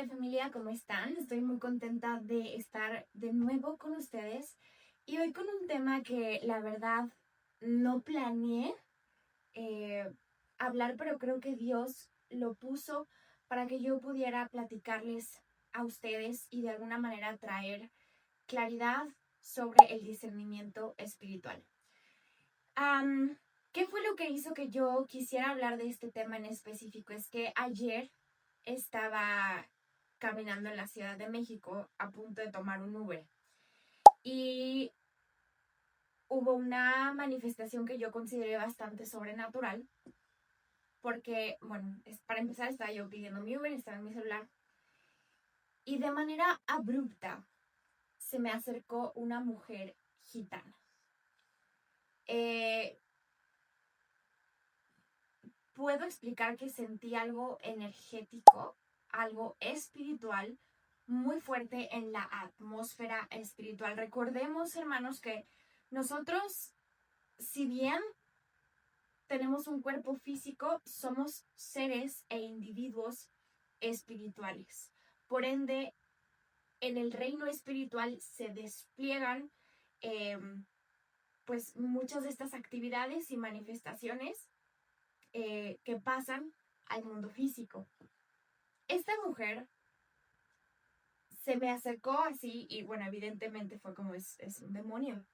Hola familia, ¿cómo están? Estoy muy contenta de estar de nuevo con ustedes y hoy con un tema que la verdad no planeé hablar, pero creo que Dios lo puso para que yo pudiera platicarles a ustedes y de alguna manera traer claridad sobre el discernimiento espiritual. ¿Qué fue lo que hizo que yo quisiera hablar de este tema en específico? Es que ayer estaba caminando en la Ciudad de México a punto de tomar un Uber y hubo una manifestación que yo consideré bastante sobrenatural porque, bueno, para empezar estaba yo pidiendo mi Uber, estaba en mi celular y de manera abrupta se me acercó una mujer gitana. Puedo explicar que sentí algo energético, algo espiritual, muy fuerte en la atmósfera espiritual. Recordemos, hermanos, que nosotros, si bien tenemos un cuerpo físico, somos seres e individuos espirituales. Por ende, en el reino espiritual se despliegan pues muchas de estas actividades y manifestaciones que pasan al mundo físico. Esta mujer se me acercó así y bueno, evidentemente fue como es un demonio.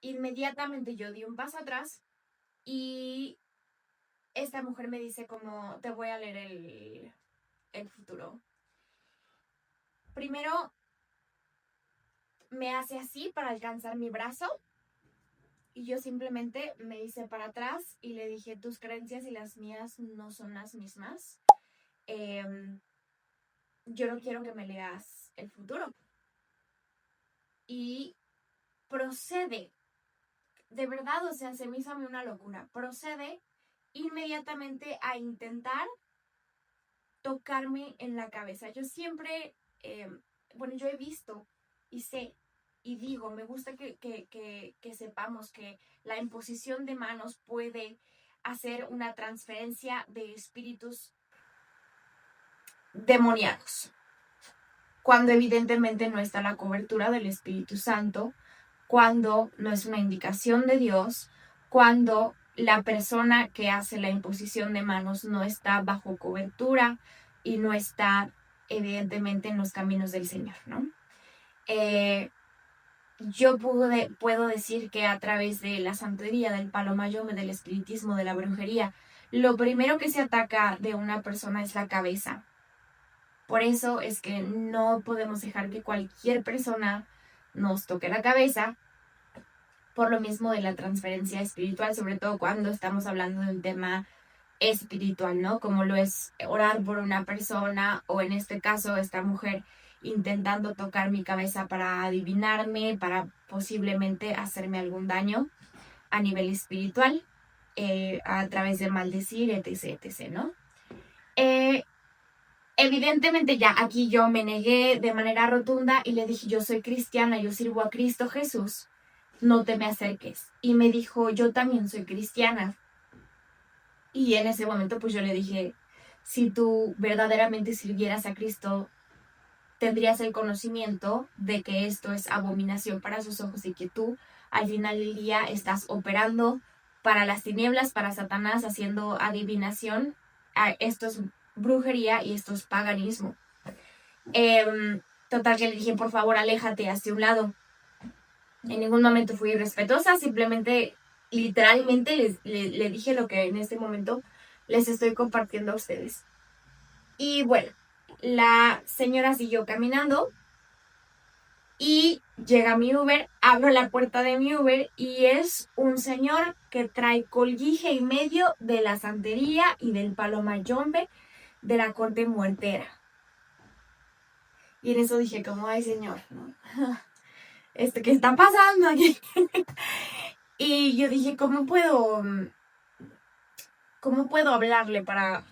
Inmediatamente yo di un paso atrás y esta mujer me dice como te voy a leer el futuro. Primero me hace así para alcanzar mi brazo y yo simplemente me hice para atrás y le dije tus creencias y las mías no son las mismas. Yo no quiero que me leas el futuro. Y procede, de verdad, o sea, se me hizo a mí una locura, procede inmediatamente a intentar tocarme en la cabeza. Yo siempre, bueno, yo he visto y sé y digo, me gusta que sepamos que la imposición de manos puede hacer una transferencia de espíritus demoníacos, cuando evidentemente no está la cobertura del Espíritu Santo, cuando no es una indicación de Dios, cuando la persona que hace la imposición de manos no está bajo cobertura y no está evidentemente en los caminos del Señor, ¿no? Yo puedo decir que a través de la santería, del palo mayombe, del espiritismo, de la brujería, lo primero que se ataca de una persona es la cabeza. Por eso es que no podemos dejar que cualquier persona nos toque la cabeza, por lo mismo de la transferencia espiritual, sobre todo cuando estamos hablando de un tema espiritual, ¿no? Como lo es orar por una persona o en este caso esta mujer intentando tocar mi cabeza para adivinarme, para posiblemente hacerme algún daño a nivel espiritual, a través de maldecir, etc., etc., ¿no? Evidentemente ya aquí yo me negué de manera rotunda y le dije, yo soy cristiana, yo sirvo a Cristo Jesús, no te me acerques. Y me dijo, yo también soy cristiana. Y en ese momento pues yo le dije, si tú verdaderamente sirvieras a Cristo, tendrías el conocimiento de que esto es abominación para sus ojos y que tú al final del día estás operando para las tinieblas, para Satanás, haciendo adivinación. Esto es brujería y esto es paganismo. Total que le dije, por favor, aléjate hacia un lado. En ningún momento fui irrespetuosa, simplemente, literalmente le dije lo que en este momento les estoy compartiendo a ustedes. Y bueno, la señora siguió caminando y llega mi Uber, abro la puerta de mi Uber y es un señor que trae colguije y medio de la santería y del palo mayombe de la corte muertera. Y en eso dije como, ay señor, ¿no? ¿Qué está pasando aquí? Y yo dije, ¿cómo puedo hablarle para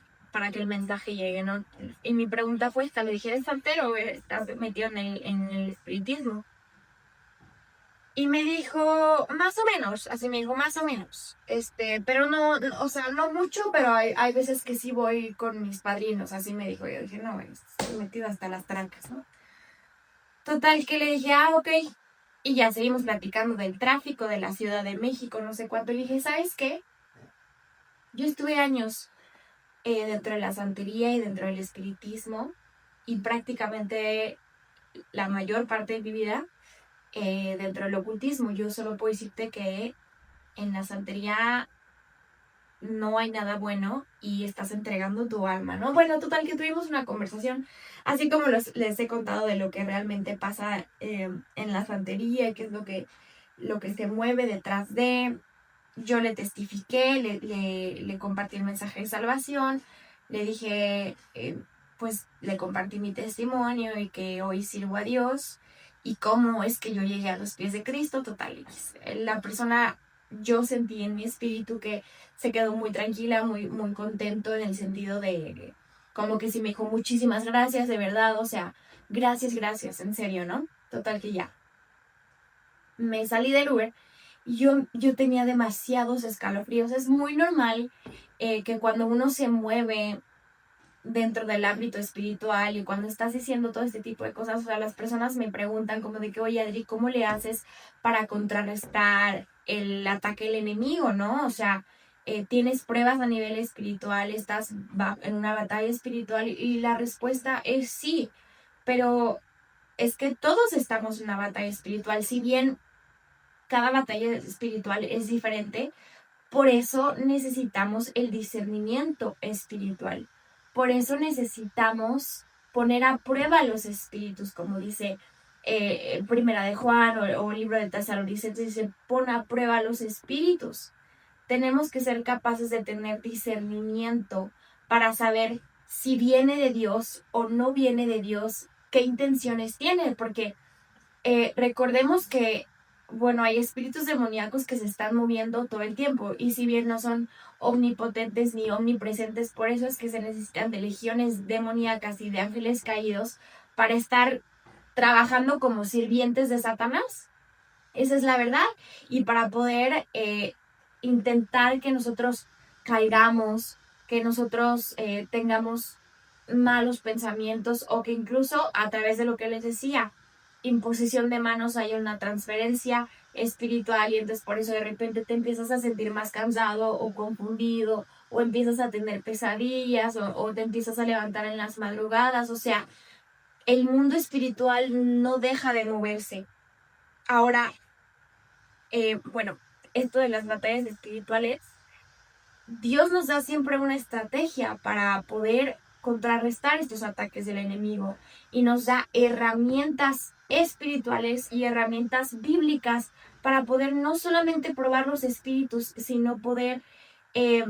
que el mensaje llegue, ¿no? Y mi pregunta fue esta, le dije, ¿eres santero o estás metido en el espiritismo? Y me dijo, más o menos, así me dijo, más o menos. Pero o sea, no mucho, pero hay veces que sí voy con mis padrinos, así me dijo. Yo dije, no, estoy metido hasta las trancas, ¿no? Total, que le dije, ok. Y ya seguimos platicando del tráfico de la Ciudad de México, no sé cuánto. Y dije, ¿sabes qué? Yo estuve años dentro de la santería y dentro del espiritismo, y prácticamente la mayor parte de mi vida dentro del ocultismo. Yo solo puedo decirte que en la santería no hay nada bueno y estás entregando tu alma, ¿no? Bueno, total, que tuvimos una conversación, así como les he contado de lo que realmente pasa en la santería y qué es lo que se mueve detrás de. Yo le testifiqué, le compartí el mensaje de salvación, le dije, pues le compartí mi testimonio y que hoy sirvo a Dios y cómo es que yo llegué a los pies de Cristo. Total, la persona, yo sentí en mi espíritu que se quedó muy tranquila, muy, muy contento, en el sentido de, como que sí me dijo muchísimas gracias, de verdad, o sea, gracias, en serio, ¿no? Total, que ya me salí del Uber y yo tenía demasiados escalofríos. Es muy normal que cuando uno se mueve dentro del ámbito espiritual y cuando estás diciendo todo este tipo de cosas, o sea, las personas me preguntan como de que, oye, Adri, ¿cómo le haces para contrarrestar el ataque del enemigo, no? O sea, tienes pruebas a nivel espiritual, estás en una batalla espiritual, y la respuesta es sí, pero es que todos estamos en una batalla espiritual. Si bien cada batalla espiritual es diferente, por eso necesitamos el discernimiento espiritual. Por eso necesitamos poner a prueba los espíritus, como dice Primera de Juan, o el libro de Tesalonicenses, dice, pon a prueba los espíritus. Tenemos que ser capaces de tener discernimiento para saber si viene de Dios o no viene de Dios, qué intenciones tiene, porque recordemos que, bueno, hay espíritus demoníacos que se están moviendo todo el tiempo, y si bien no son omnipotentes ni omnipresentes, por eso es que se necesitan de legiones demoníacas y de ángeles caídos para estar trabajando como sirvientes de Satanás. Esa es la verdad. Y para poder intentar que nosotros caigamos, que nosotros tengamos malos pensamientos, o que incluso a través de lo que les decía, imposición de manos, haya una transferencia espiritual, y entonces por eso de repente te empiezas a sentir más cansado o confundido, o empiezas a tener pesadillas, o te empiezas a levantar en las madrugadas. O sea, el mundo espiritual no deja de moverse. Ahora, bueno, esto de las batallas espirituales, Dios nos da siempre una estrategia para poder contrarrestar estos ataques del enemigo, y nos da herramientas espirituales y herramientas bíblicas para poder no solamente probar los espíritus, sino poder eh,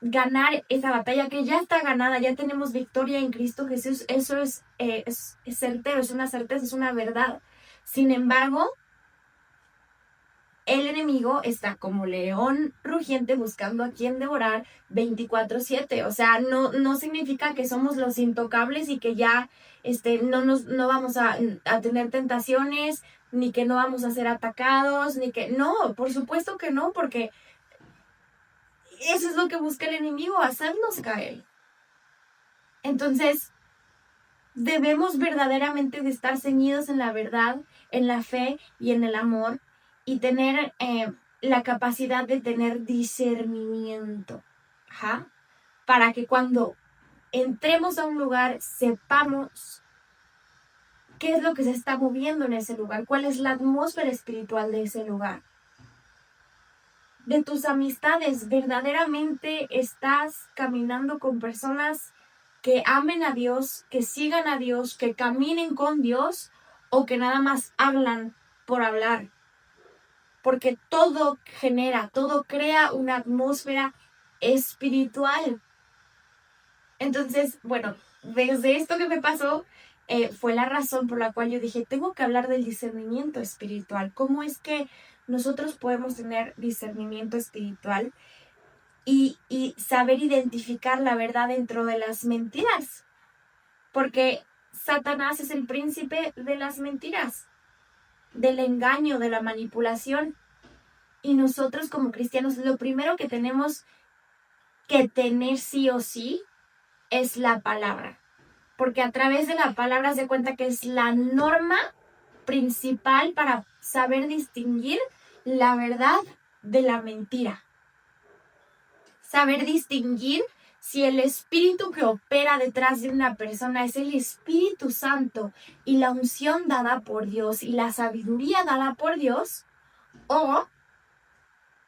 ganar esa batalla que ya está ganada. Ya tenemos victoria en Cristo Jesús. Eso es certero, es una certeza, es una verdad. Sin embargo, el enemigo está como león rugiente buscando a quien devorar 24/7. O sea, no significa que somos los intocables y que ya no vamos a tener tentaciones, ni que no vamos a ser atacados, ni que... No, por supuesto que no, porque eso es lo que busca el enemigo, hacernos caer. Entonces, debemos verdaderamente de estar ceñidos en la verdad, en la fe y en el amor, y tener la capacidad de tener discernimiento, ¿ja? Para que cuando entremos a un lugar sepamos qué es lo que se está moviendo en ese lugar, cuál es la atmósfera espiritual de ese lugar. De tus amistades, ¿verdaderamente estás caminando con personas que amen a Dios, que sigan a Dios, que caminen con Dios, o que nada más hablan por hablar? Porque todo genera, todo crea una atmósfera espiritual. Entonces, bueno, desde esto que me pasó, fue la razón por la cual yo dije, tengo que hablar del discernimiento espiritual. ¿Cómo es que nosotros podemos tener discernimiento espiritual y saber identificar la verdad dentro de las mentiras? Porque Satanás es el príncipe de las mentiras. del engaño, de la manipulación. Y nosotros como cristianos, lo primero que tenemos que tener sí o sí es la palabra. Porque a través de la palabra se cuenta que es la norma principal para saber distinguir la verdad de la mentira. Saber distinguir si el espíritu que opera detrás de una persona es el Espíritu Santo y la unción dada por Dios y la sabiduría dada por Dios, o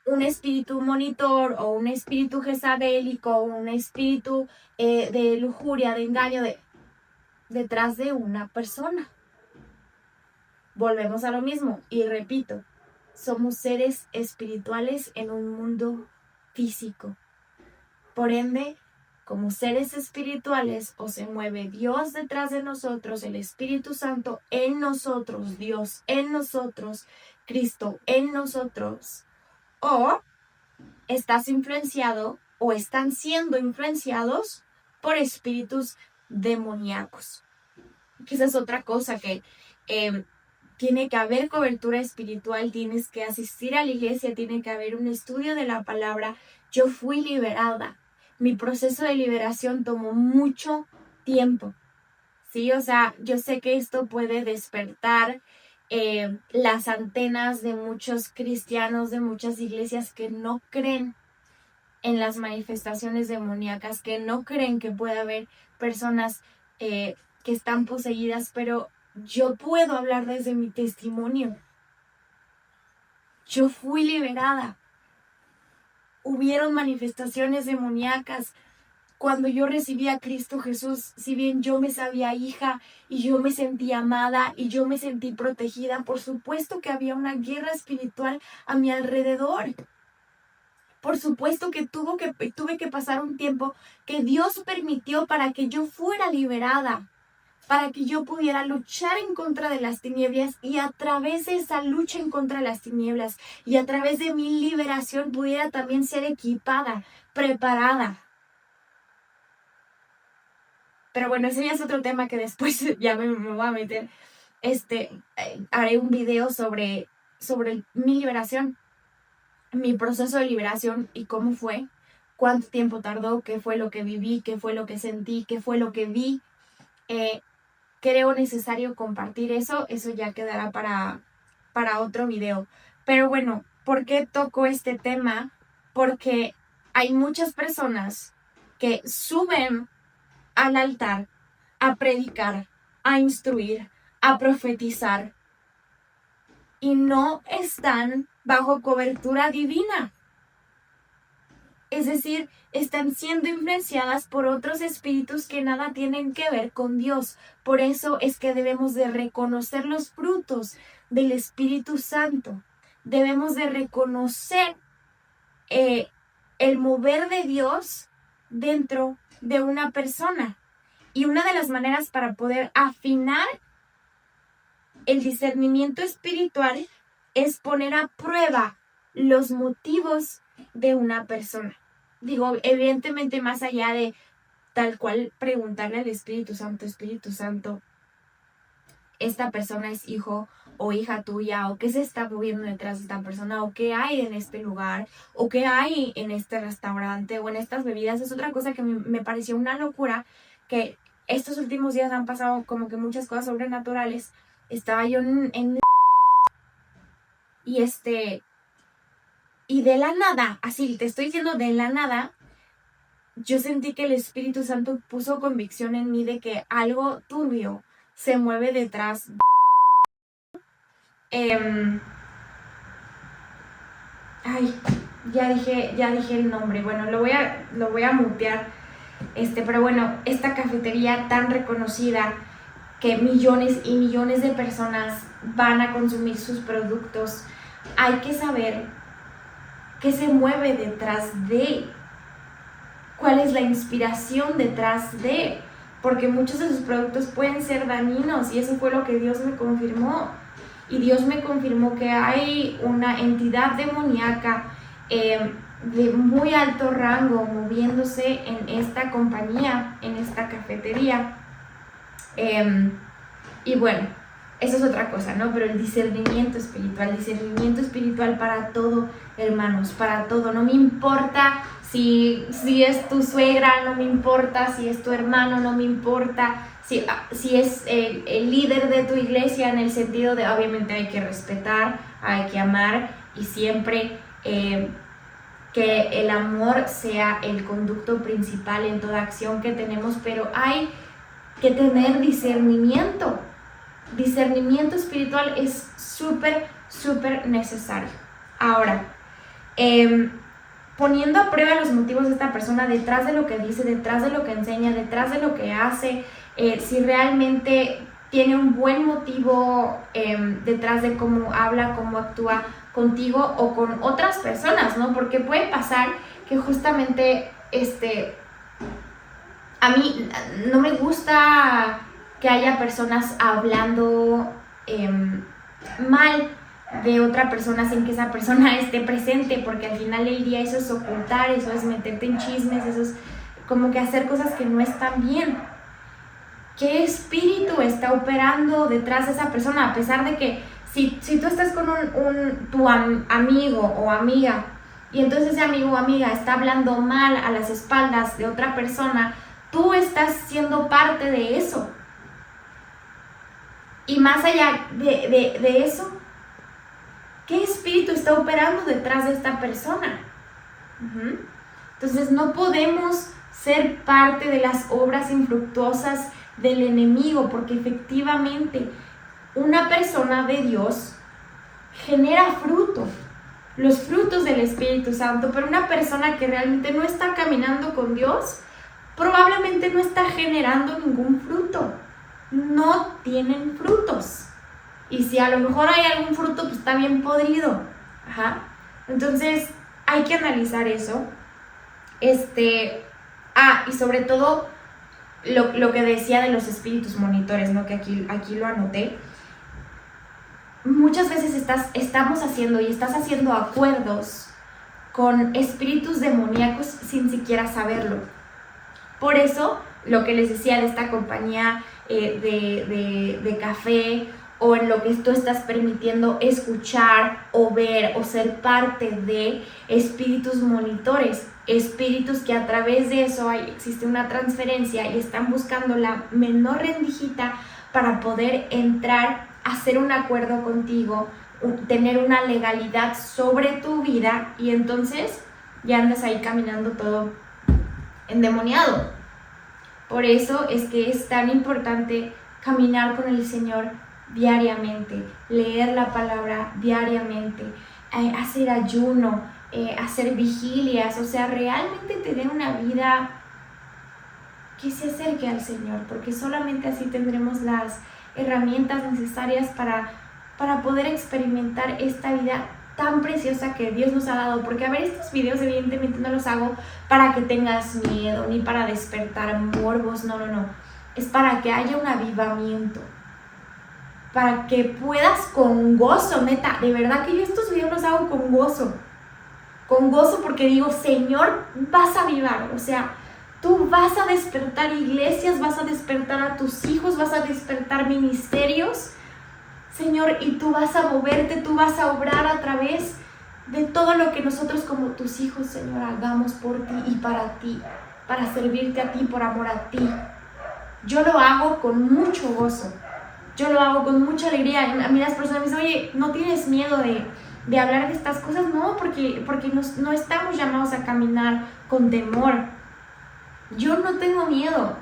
un espíritu monitor o un espíritu jezabélico o un espíritu de lujuria, de engaño detrás de una persona. Volvemos a lo mismo y repito, somos seres espirituales en un mundo físico. Por ende, como seres espirituales, o se mueve Dios detrás de nosotros, el Espíritu Santo en nosotros, Dios en nosotros, Cristo en nosotros, o estás influenciado o están siendo influenciados por espíritus demoníacos. Que esa es otra cosa que tiene que haber cobertura espiritual, tienes que asistir a la iglesia, tiene que haber un estudio de la palabra. Yo fui liberada. Mi proceso de liberación tomó mucho tiempo. Sí, o sea, yo sé que esto puede despertar las antenas de muchos cristianos, de muchas iglesias que no creen en las manifestaciones demoníacas, que no creen que pueda haber personas que están poseídas, pero yo puedo hablar desde mi testimonio. Yo fui liberada. Hubieron manifestaciones demoníacas. Cuando yo recibí a Cristo Jesús, si bien yo me sabía hija y yo me sentí amada y yo me sentí protegida, por supuesto que había una guerra espiritual a mi alrededor. Por supuesto que tuve que pasar un tiempo que Dios permitió para que yo fuera liberada, para que yo pudiera luchar en contra de las tinieblas y a través de esa lucha en contra de las tinieblas y a través de mi liberación pudiera también ser equipada, preparada. Pero bueno, ese ya es otro tema que después ya me voy a meter. Haré un video sobre mi liberación, mi proceso de liberación y cómo fue, cuánto tiempo tardó, qué fue lo que viví, qué fue lo que sentí, qué fue lo que vi. Creo necesario compartir eso ya quedará para otro video. Pero bueno, ¿por qué toco este tema? Porque hay muchas personas que suben al altar a predicar, a instruir, a profetizar y no están bajo cobertura divina. Es decir, están siendo influenciadas por otros espíritus que nada tienen que ver con Dios. Por eso es que debemos de reconocer los frutos del Espíritu Santo. Debemos de reconocer el mover de Dios dentro de una persona. Y una de las maneras para poder afinar el discernimiento espiritual es poner a prueba los motivos de una persona. Digo, evidentemente más allá de tal cual preguntarle al Espíritu Santo, esta persona es hijo o hija tuya, o qué se está moviendo detrás de esta persona, o qué hay en este lugar, o qué hay en este restaurante, o en estas bebidas. Es otra cosa que me pareció una locura, que estos últimos días han pasado como que muchas cosas sobrenaturales. Estaba yo y de la nada, así te estoy diciendo, de la nada, yo sentí que el Espíritu Santo puso convicción en mí de que algo turbio se mueve detrás. Ya dije el nombre. Bueno, lo voy a mutear. Pero bueno, esta cafetería tan reconocida que millones y millones de personas van a consumir sus productos, hay que saber qué se mueve detrás de, cuál es la inspiración detrás de, porque muchos de sus productos pueden ser dañinos y eso fue lo que Dios me confirmó. Y Dios me confirmó que hay una entidad demoníaca de muy alto rango moviéndose en esta compañía, en esta cafetería. Y bueno, eso es otra cosa, ¿no? Pero el discernimiento espiritual para todo, hermanos, para todo. No me importa si es tu suegra, no me importa si es tu hermano, no me importa si es el líder de tu iglesia, en el sentido de, obviamente hay que respetar, hay que amar, y siempre que el amor sea el conducto principal en toda acción que tenemos, pero hay que tener discernimiento. Discernimiento espiritual es súper, súper necesario. Ahora, poniendo a prueba los motivos de esta persona, detrás de lo que dice, detrás de lo que enseña, detrás de lo que hace, si realmente tiene un buen motivo detrás de cómo habla, cómo actúa contigo o con otras personas, ¿no? Porque puede pasar que justamente a mí no me gusta que haya personas hablando mal de otra persona sin que esa persona esté presente, porque al final del día eso es ocultar, eso es meterte en chismes, eso es como que hacer cosas que no están bien. ¿Qué espíritu está operando detrás de esa persona? A pesar de que si tú estás con tu amigo o amiga, y entonces ese amigo o amiga está hablando mal a las espaldas de otra persona, tú estás siendo parte de eso. Y más allá de eso, ¿qué espíritu está operando detrás de esta persona? Entonces no podemos ser parte de las obras infructuosas del enemigo, porque efectivamente una persona de Dios genera fruto, los frutos del Espíritu Santo, pero una persona que realmente no está caminando con Dios probablemente no está generando ningún fruto. No tienen frutos. Y si a lo mejor hay algún fruto, pues está bien podrido. Entonces hay que analizar eso. Y sobre todo lo que decía de los espíritus monitores, ¿no? Que aquí lo anoté. Muchas veces estamos haciendo y estás haciendo acuerdos con espíritus demoníacos sin siquiera saberlo. Por eso, lo que les decía de esta compañía de café, o en lo que tú estás permitiendo escuchar o ver o ser parte de espíritus monitores, espíritus que a través de eso existe una transferencia y están buscando la menor rendijita para poder entrar, hacer un acuerdo contigo, tener una legalidad sobre tu vida, y entonces ya andas ahí caminando todo endemoniado. Por eso es que es tan importante caminar con el Señor diariamente, leer la palabra diariamente, hacer ayuno, hacer vigilias, o sea, realmente tener una vida que se acerque al Señor, porque solamente así tendremos las herramientas necesarias para poder experimentar esta vida tan preciosa que Dios nos ha dado. Porque a ver, estos videos evidentemente no los hago para que tengas miedo, ni para despertar morbos, no, es para que haya un avivamiento, para que puedas con gozo, neta, de verdad que yo estos videos los hago con gozo, porque digo, Señor, vas a avivar, o sea, tú vas a despertar iglesias, vas a despertar a tus hijos, vas a despertar ministerios, Señor, y tú vas a moverte, tú vas a obrar a través de todo lo que nosotros como tus hijos, Señor, hagamos por ti y para servirte a ti, por amor a ti. Yo lo hago con mucho gozo, yo lo hago con mucha alegría. A mí las personas me dicen, oye, ¿no tienes miedo de hablar de estas cosas? No, porque no estamos llamados a caminar con temor. Yo no tengo miedo,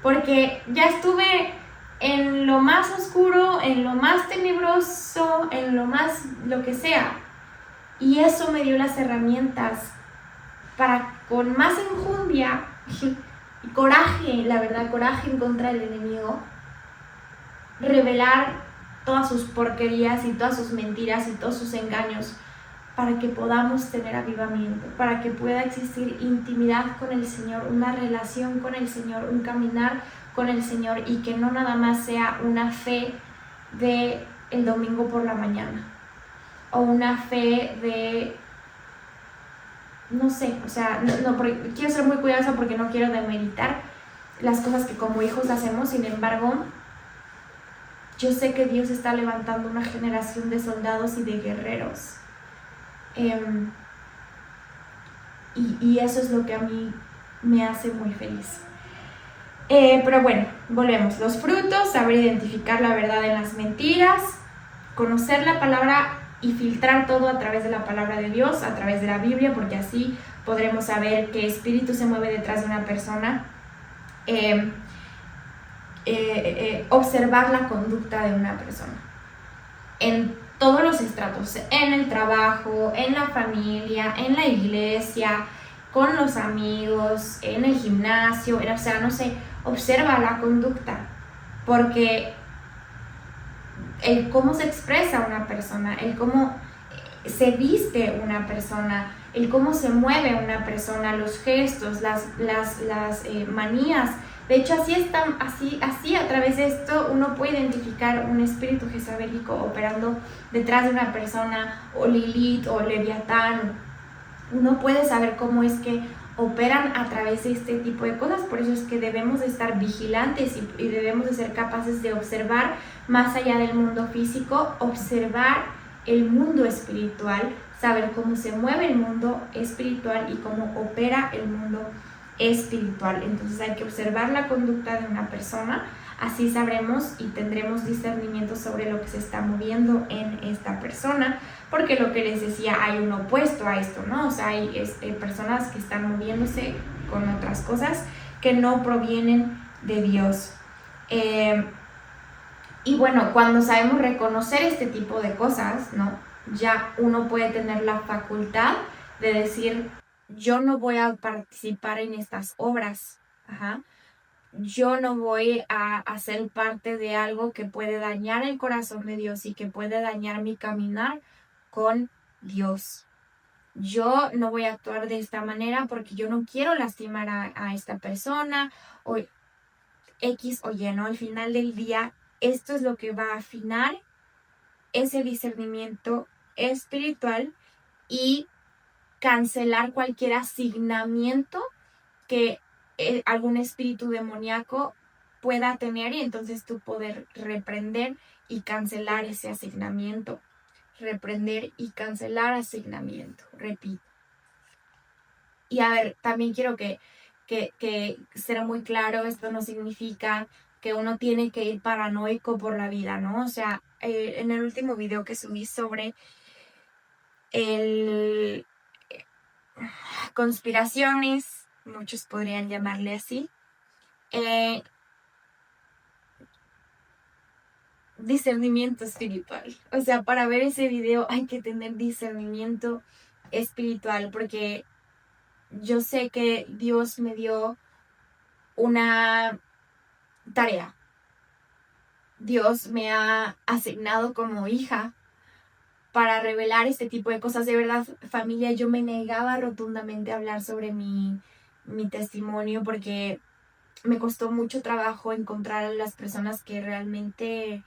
porque ya estuve en lo más oscuro, en lo más tenebroso, en lo que sea. Y eso me dio las herramientas para, con más enjundia y coraje, la verdad, coraje en contra del enemigo, revelar todas sus porquerías y todas sus mentiras y todos sus engaños, para que podamos tener avivamiento, para que pueda existir intimidad con el Señor, una relación con el Señor, un caminar con el Señor, y que no nada más sea una fe de el domingo por la mañana, o una fe de, no sé, o sea, porque quiero ser muy cuidadosa porque no quiero demeritar las cosas que como hijos hacemos. Sin embargo, Yo sé que Dios está levantando una generación de soldados y de guerreros. Y eso es lo que a mí me hace muy feliz. Pero bueno, volvemos. Los frutos, saber identificar la verdad en las mentiras, conocer la palabra y filtrar todo a través de la palabra de Dios, a través de la Biblia, porque así podremos saber qué espíritu se mueve detrás de una persona. Observar la conducta de una persona en todos los estratos, en el trabajo, en la familia, en la iglesia, con los amigos, en el gimnasio, o sea, no sé, observa la conducta, porque el cómo se expresa una persona, el cómo se viste una persona, el cómo se mueve una persona, los gestos, las manías. De hecho, así a través de esto uno puede identificar un espíritu jezabelico operando detrás de una persona, o Lilith o Leviatán. Uno puede saber cómo es que operan a través de este tipo de cosas. Por eso es que debemos de estar vigilantes y debemos de ser capaces de observar más allá del mundo físico, observar el mundo espiritual, saber cómo se mueve el mundo espiritual y cómo opera el mundo espiritual. Entonces hay que observar la conducta de una persona, así sabremos y tendremos discernimiento sobre lo que se está moviendo en esta persona, porque lo que les decía, hay un opuesto a esto, ¿no? O sea, hay personas que están moviéndose con otras cosas que no provienen de Dios. Y bueno, cuando sabemos reconocer este tipo de cosas, ¿no? Ya uno puede tener la facultad de decir, yo no voy a participar en estas obras, yo no voy a hacer parte de algo que puede dañar el corazón de Dios y que puede dañar mi caminar con Dios. Yo no voy a actuar de esta manera porque yo no quiero lastimar a esta persona o X o Y, ¿no? Al final del día, esto es lo que va a afinar ese discernimiento espiritual y cancelar cualquier asignamiento que algún espíritu demoníaco pueda tener, y entonces tú poder reprender y cancelar ese asignamiento. Reprender y cancelar asignamiento, repito. Y a ver, también quiero que sea muy claro, esto no significa que uno tiene que ir paranoico por la vida, ¿no? O sea, en el último video que subí sobre el conspiraciones, muchos podrían llamarle así, discernimiento espiritual. O sea, para ver ese video hay que tener discernimiento espiritual, porque yo sé que Dios me dio una tarea. Dios me ha asignado como hija para revelar este tipo de cosas. De verdad, familia, yo me negaba rotundamente a hablar sobre mi testimonio, porque me costó mucho trabajo encontrar a las personas que realmente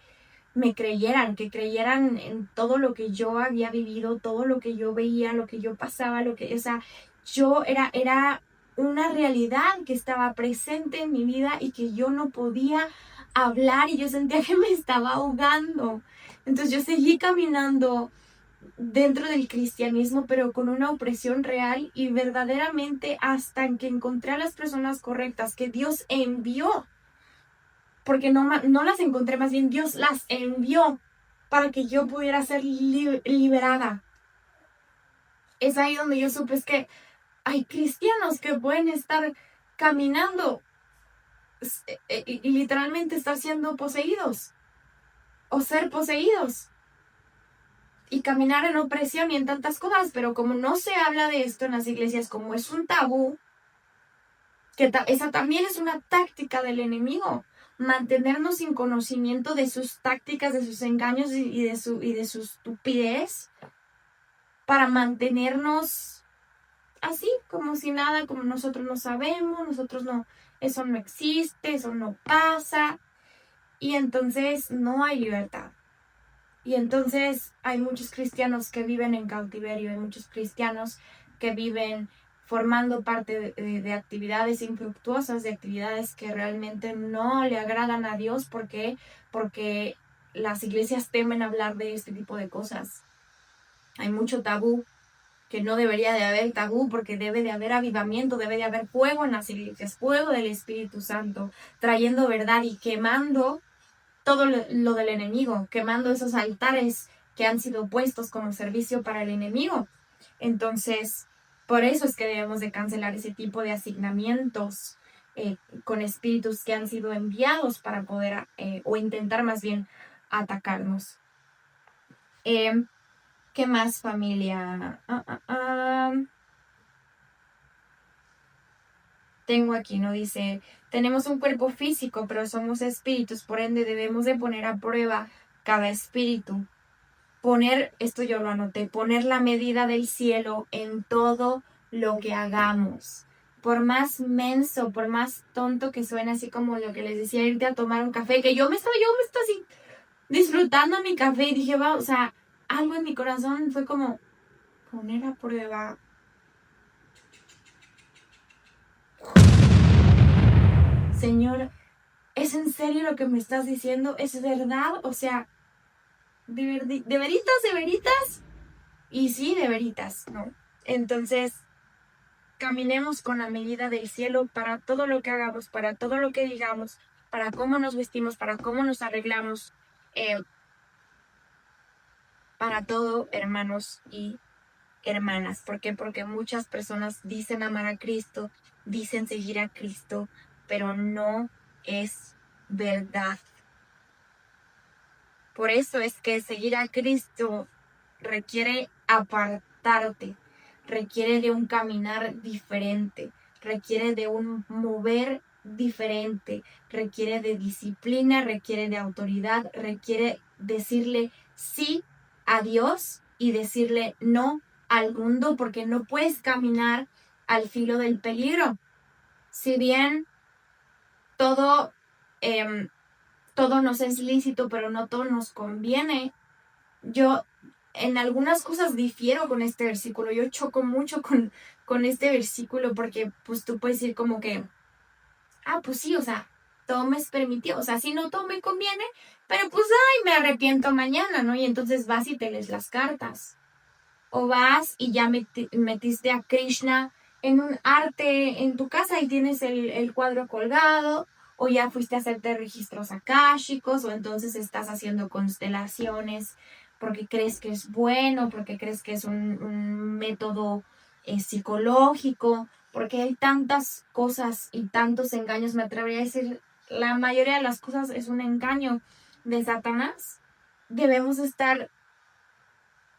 me creyeran, que creyeran en todo lo que yo había vivido, todo lo que yo veía, lo que yo pasaba, o sea, yo era una realidad que estaba presente en mi vida y que yo no podía hablar, y yo sentía que me estaba ahogando. Entonces yo seguí caminando dentro del cristianismo, pero con una opresión real, y verdaderamente hasta en que encontré a las personas correctas que Dios envió, porque no las encontré, más bien Dios las envió para que yo pudiera ser liberada. Es ahí donde yo supe, es que hay cristianos que pueden estar caminando y literalmente estar siendo poseídos o ser poseídos y caminar en opresión y en tantas cosas, pero como no se habla de esto en las iglesias, como es un tabú, que esa también es una táctica del enemigo, mantenernos sin conocimiento de sus tácticas, de sus engaños y de su estupidez, para mantenernos así, como si nada, como nosotros no sabemos, eso no existe, eso no pasa, y entonces no hay libertad. Y entonces hay muchos cristianos que viven en cautiverio, hay muchos cristianos que viven formando parte de actividades infructuosas, de actividades que realmente no le agradan a Dios. ¿Por qué? Porque las iglesias temen hablar de este tipo de cosas. Hay mucho tabú, que no debería de haber tabú, porque debe de haber avivamiento, debe de haber fuego en las iglesias, fuego del Espíritu Santo, trayendo verdad y quemando todo lo del enemigo, quemando esos altares que han sido puestos como servicio para el enemigo. Entonces, por eso es que debemos de cancelar ese tipo de asignamientos con espíritus que han sido enviados para poder, o intentar más bien, atacarnos. ¿Qué más, familia? Tengo aquí, ¿no? Dice, tenemos un cuerpo físico, pero somos espíritus, por ende debemos de poner a prueba cada espíritu. Esto yo lo anoté, poner la medida del cielo en todo lo que hagamos. Por más menso, por más tonto que suene, así como lo que les decía, irte a tomar un café, que yo me estoy así disfrutando mi café y dije, va, o sea, algo en mi corazón fue como poner a prueba. Señor, ¿es en serio lo que me estás diciendo? ¿Es verdad? O sea, ¿de veritas, de veritas? Y sí, de veritas, ¿no? Entonces, caminemos con la medida del cielo para todo lo que hagamos, para todo lo que digamos, para cómo nos vestimos, para cómo nos arreglamos, para todo, hermanos y hermanas. ¿Por qué? Porque muchas personas dicen amar a Cristo, dicen seguir a Cristo, pero no es verdad. Por eso es que seguir a Cristo requiere apartarte, requiere de un caminar diferente, requiere de un mover diferente, requiere de disciplina, requiere de autoridad, requiere decirle sí a Dios y decirle no al mundo, porque no puedes caminar al filo del peligro. Si bien todo, todo nos es lícito, pero no todo nos conviene, yo en algunas cosas difiero con este versículo. Yo choco mucho con este versículo porque pues tú puedes decir como que, pues sí, o sea, todo me es permitido. O sea, si no todo me conviene, pero pues, me arrepiento mañana, ¿no? Y entonces vas y te lees las cartas. O vas y ya metiste a Krishna en un arte en tu casa y tienes el cuadro colgado. O ya fuiste a hacerte registros akáshicos, o entonces estás haciendo constelaciones porque crees que es bueno, porque crees que es un método psicológico, porque hay tantas cosas y tantos engaños. Me atrevería a decir, la mayoría de las cosas es un engaño de Satanás. Debemos estar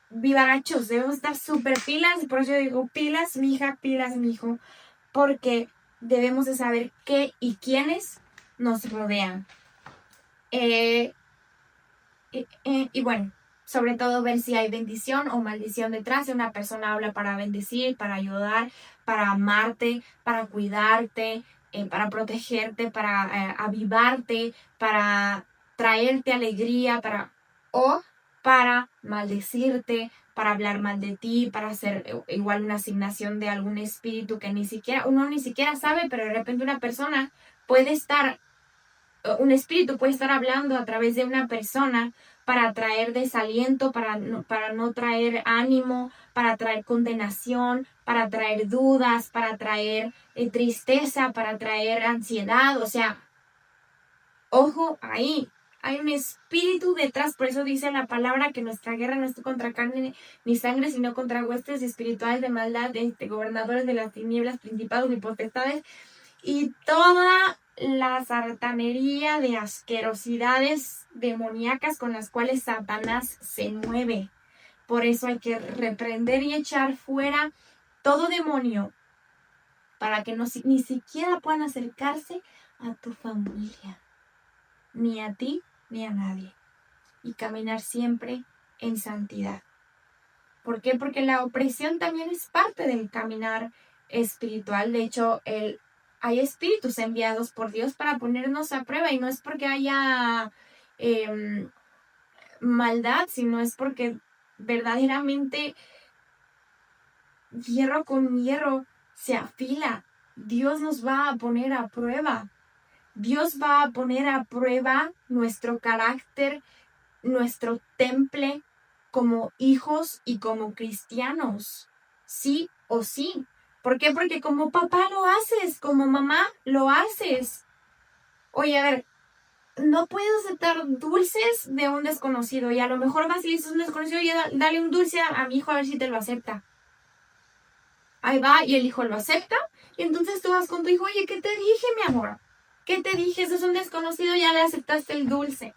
vivarachos, debemos estar súper pilas. Por eso yo digo, pilas, mija, pilas, mijo, porque debemos de saber qué y quiénes nos rodean. Y bueno, sobre todo ver si hay bendición o maldición detrás. Si una persona habla para bendecir, para ayudar, para amarte, para cuidarte, para protegerte, para avivarte, para traerte alegría, o para maldecirte, para hablar mal de ti, para hacer igual una asignación de algún espíritu que uno ni siquiera sabe, pero de repente un espíritu puede estar hablando a través de una persona para traer desaliento, para no traer ánimo, para traer condenación, para traer dudas, para traer tristeza, para traer ansiedad. O sea, ojo ahí, hay un espíritu detrás. Por eso dice la palabra que nuestra guerra no es contra carne ni sangre, sino contra huestes espirituales de maldad, gobernadores de las tinieblas, principados y potestades, y toda la sartanería de asquerosidades demoníacas con las cuales Satanás se mueve. Por eso hay que reprender y echar fuera todo demonio para que ni siquiera puedan acercarse a tu familia, ni a ti ni a nadie, y caminar siempre en santidad. ¿Por qué? Porque la opresión también es parte del caminar espiritual. De hecho, hay espíritus enviados por Dios para ponernos a prueba, y no es porque haya maldad, sino es porque verdaderamente hierro con hierro se afila. Dios nos va a poner a prueba. Dios va a poner a prueba nuestro carácter nuestro temple como hijos y como cristianos, sí o sí. ¿Por qué? Porque como papá lo haces, como mamá lo haces. Oye, a ver, no puedo aceptar dulces de un desconocido y a lo mejor vas y dices un desconocido y dale un dulce a mi hijo a ver si te lo acepta. Ahí va y el hijo lo acepta y entonces tú vas con tu hijo, oye, ¿qué te dije, mi amor? ¿Qué te dije? Eso es un desconocido, ya le aceptaste el dulce.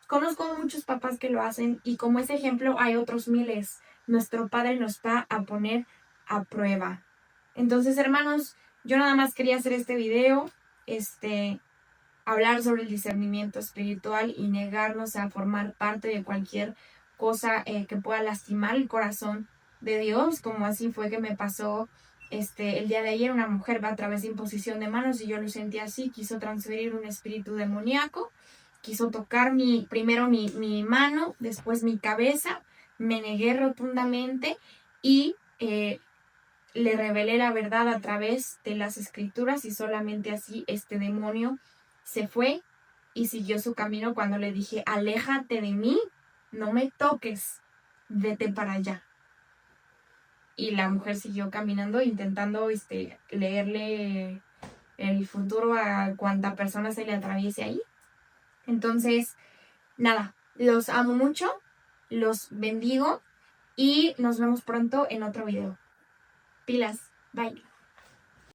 Conozco muchos papás que lo hacen y como ese ejemplo hay otros miles. Nuestro Padre nos va a poner a prueba. Entonces, hermanos, yo nada más quería hacer este video, hablar sobre el discernimiento espiritual y negarnos a formar parte de cualquier cosa que pueda lastimar el corazón de Dios, como así fue que me pasó el día de ayer. Una mujer va a través de imposición de manos y yo lo sentí así, quiso transferir un espíritu demoníaco, quiso tocar primero mi mano, después mi cabeza, me negué rotundamente y le revelé la verdad a través de las escrituras y solamente así este demonio se fue y siguió su camino cuando le dije, aléjate de mí, no me toques, vete para allá. Y la mujer siguió caminando intentando leerle el futuro a cuanta persona se le atraviese ahí. Entonces, nada, los amo mucho, los bendigo y nos vemos pronto en otro video. Pilas, bye.